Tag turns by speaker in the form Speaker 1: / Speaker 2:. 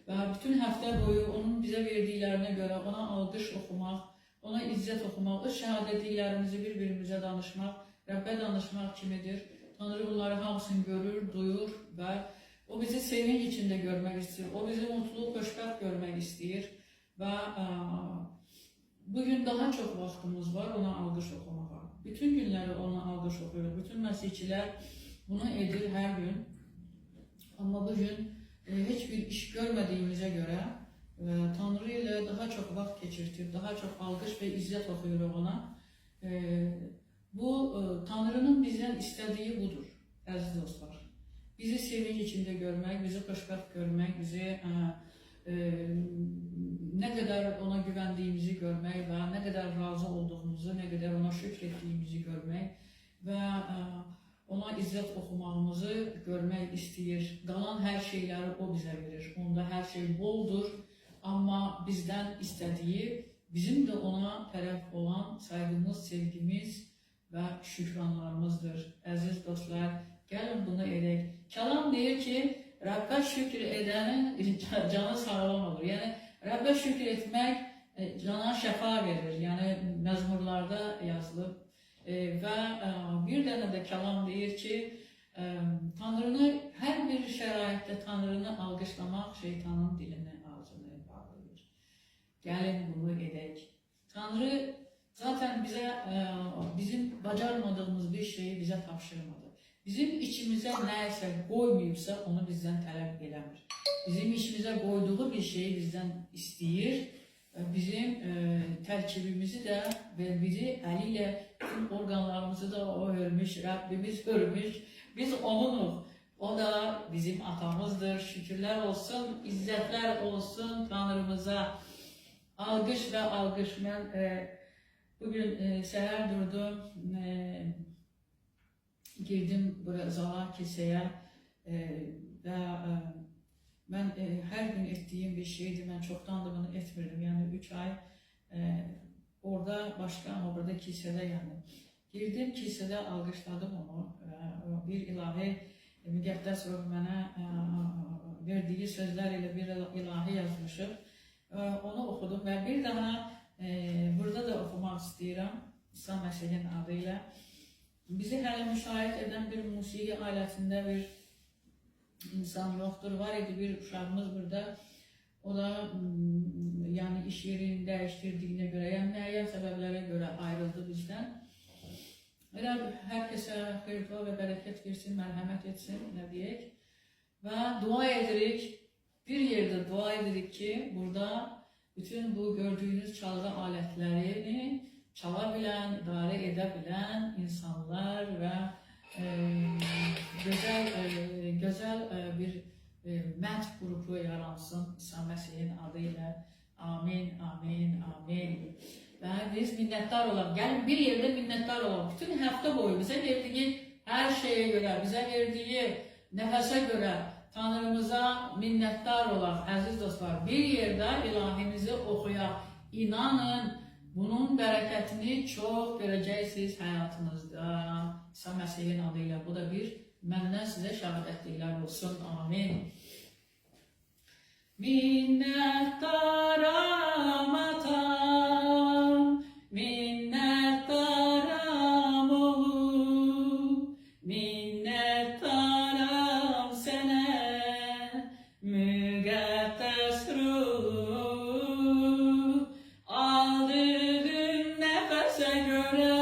Speaker 1: və bütün həftə boyu onun bizə verdiklərinə görə ona alqış oxumaq, ona izzət oxumaq, öz şəhadətliklərimizi bir-birimizə danışmaq, Rəbbə danışmaq kimidir. Tanrı bunları hamısını görür, duyur və o bizi sevinç içində görmək istəyir, o bizi mutlu, xoşbəxt görmək istəyir və bugün daha çox vaxtımız var ona alqış oxumağa. Bütün günləri ona alqış oxuyur, bütün məsihçilər bunu edir hər gün. Amma bugün heç bir iş görmədiyimizə görə Tanrı ilə daha çox vaxt keçirtir, daha çox alqış və izzət oxuyuruq ona. Bu, Tanrının bizdən istədiyi budur, əziz dostlar. Bizi sevinç içində görmək, bizi xoşbəxt görmək, bizi nə qədər ona güvəndiyimizi görmək və nə qədər razı olduğumuzu, nə qədər ona şükr etdiyimizi görmək və ona izzət oxumağımızı görmək istəyir. Qalan hər şeyləri o bizə verir. Onda hər şey boldur, amma bizdən istədiyi bizim də ona tərəf olan sayğımız, sevgimiz və şükranlarımızdır. Əziz dostlar, gəlin bunu edək. Kəlam deyir ki, Rəbbə şükür edənin canı sağlam olur. Yəni, Rəbbə şükür etmək cana şəfa verir. Yəni, məzmurlarda yazılıb. Və bir dənə də kəlam deyir ki, Tanrını, hər bir şəraitdə Tanrını alqışlamaq şeytanın dilini, ağzını bağlayır. Gəlin bunu edək. Tanrı zaten bizə, bizim bacarmadığımız bir şeyi bizə tapşırmadı. Bizim içimizə nəsə qoymayıbsa, onu bizdən tələb eləmir. Bizim içimizə qoyduğu bir şeyi bizdən istəyir. Bizim tərkibimizi də və bizi əli ilə bütün orqanlarımızı da o hörmüş, Rəbbimiz hörmüş, biz onunuq. O da bizim atamızdır. Şükürlər olsun, izzətlər olsun Tanrımıza. Alqış və alqış. Mən bugün səhər durdum, girdim buraya Zala kilsəyə və mən hər gün etdiyim bir şeydi, mən çoxdan da bunu etmirdim, yəni 3 ay orada başqa, amma burada kilsədə yəni. Girdim kilsədə, alqışladım onu, bir ilahi, müqəddəs ruh mənə verdiyi sözlər ilə bir ilahi yazmışım, onu oxudum və bir daha burada da oxumaq istəyirəm, İsa Məsihin adı ilə. Bizi hələ müşahidə edən bir musiqi alətində bir insan yoxdur. Var idi bir uşağımız burada. O da yəni iş yerini dəyişdirdiyinə görə, yəni müəyyən səbəblərə görə ayrıldı bizdən. Elə hər kəsə xeyir-dua və bərəkət versin, mərhəmət etsin, nə deyək. Və dua edirik, bir yerdə dua edirik ki, burada bütün bu gördüyünüz çalğı alətlərini çala bilən, idarə edə bilən insanlar və gözəl bir mənd qrupu yaransın İsa Məsihin adı ilə. Amin, amin, amin. Və biz minnətdar olaq. Gəlin bir yerdə minnətdar olaq. Bütün həftə boyu bizə verdiyi hər şeyə görə, bizə verdiyi nəfəsə görə Tanrımıza minnətdar olaq. Əziz dostlar, bir yerdə ilahimizi oxuyaq. İnanın, bunun bərəkətini çox görəcəksiniz həyatınızda. İsa Məsihin adı ilə. Bu da bir məndən sizə şəhadətliklər olsun. Amin. Minnətdaram atam, minnətdaram oğlum, minnətdaram sənə, müqəddəs ruh, aldığın nəfəsə görə